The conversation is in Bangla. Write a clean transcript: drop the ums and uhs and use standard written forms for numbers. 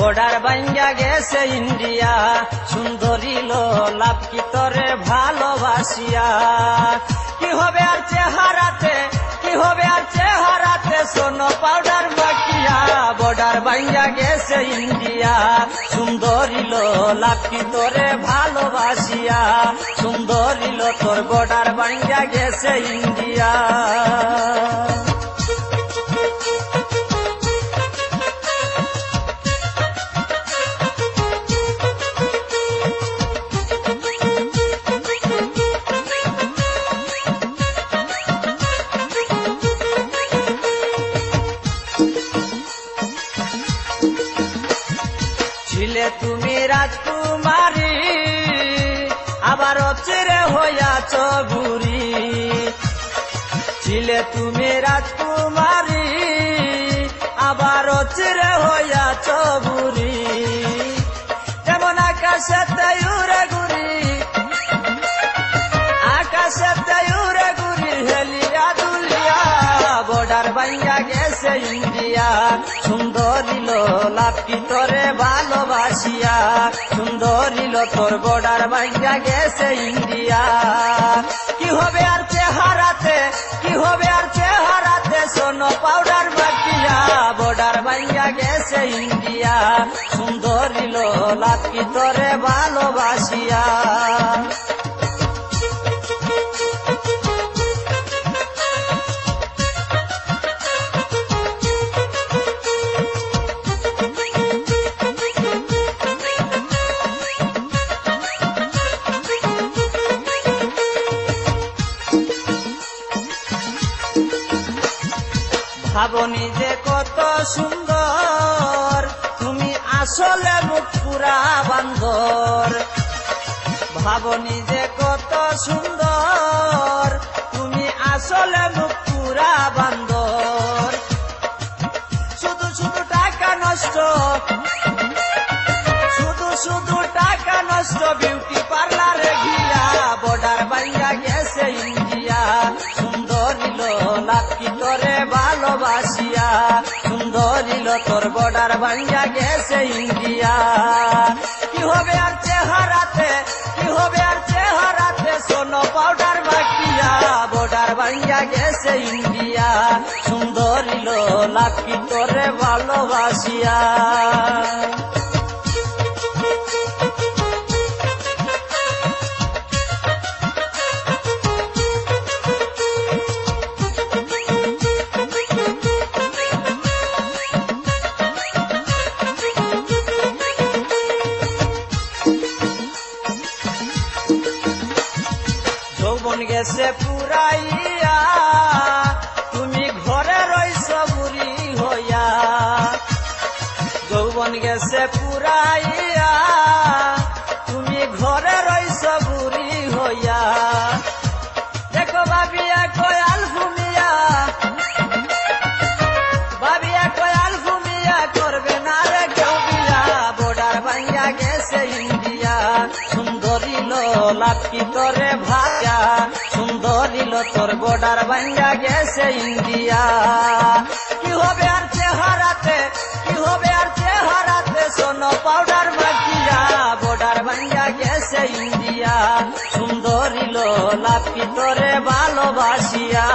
বর্ডার ভাঙ্গা গেছে ইন্ডিয়া, সুন্দরী লাভ কি তোরে ভালোবাসিয়া। কি হবে আর চেহারাতে, কি হবে আর চেহারাতে, সোনো পাউডার মাখিয়া। বর্ডার ভাঙ্গা গেছে ইন্ডিয়া, সুন্দরী লাভ কি তোরে ভালোবাসিয়া। সুন্দরী তোর বর্ডার ভাঙ্গা গেছে ইন্ডিয়া। ছিলে তুমি রাজকুমারী, আবার চিরে হইয়াছ বুড়ি। ছিলে তুমি রাজকুমারী, আবার চিরে হইয়াছ বুড়ি। যেমন আকাশেতে উড়ে ঘুরি, আকাশেতে উড়ে ঘুরি, হেলিয়া দুলিয়া। বর্ডার ভাঙ্গা গেছে ইন্ডিয়া, সুন্দরী লাভ কি তোরে ভালোবাসিয়া। সুন্দরী তোর বর্ডার ভাঙ্গা গেছে ইন্ডিয়া। কি হবে আর চেহারাতে, কি হবে আর চেহারাতে, সোনো পাউডার মাখিয়া। বর্ডার ভাঙ্গা গেছে ইন্ডিয়া, সুন্দরী লাভ কি তোরে ভালোবাসিয়া। ভাবনি যে কত সুন্দর, তুমি আসলে মুখ পুরা বান্দর। ভাবনি যে কত সুন্দর, তুমি আসলে মুখ পুরা বান্দর। শুধু শুধু টাকা নষ্ট, শুধু শুধু টাকা নষ্ট, বিউটি পার্লারে গিয়া। বর্ডার ভাঙ্গা গেছে ইন্ডিয়া, সুন্দরী লাভ কি তোরে ভালোবাসিয়া। সুন্দরী তোর বর্ডার ভাঙ্গা গেছে ইন্ডিয়া। কি হবে আর চেহারাতে, কি হবে আর চেহারাতে, সোনো পাউডার মাখিয়া। বর্ডার ভাঙ্গা গেছে ইন্ডিয়া, সুন্দরী লাভ কি তোরে ভালোবাসিয়া। যৌবন গেছে পুরাইয়া, তুমি ঘরে রইছ বুড়ি হইয়া। যৌবন গেছে পুরাইয়া, তুমি ঘরে রইছ বুড়ি হইয়া। দেখো ভাবিয়া কয়াল ঘুমিয়া, ভাবিয়া কয়াল ঘুমিয়া, করবে না রে কেউ বিয়া। বর্ডার ভাঙ্গা গেছে ইন্ডিয়া, সুন্দরী লাভ কি তোরে ভাজা। সুন্দরী তোর বর্ডার ভাঙ্গা গেছে ইন্ডিয়া। কি হবে আর চেহারাতে, কি হবে আর চেহারাতে, সোনো পাউডার মাখিয়া। বর্ডার ভাঙ্গা গেছে ইন্ডিয়া, সুন্দরী লাভ কি তোরে ভালোবাসিয়া।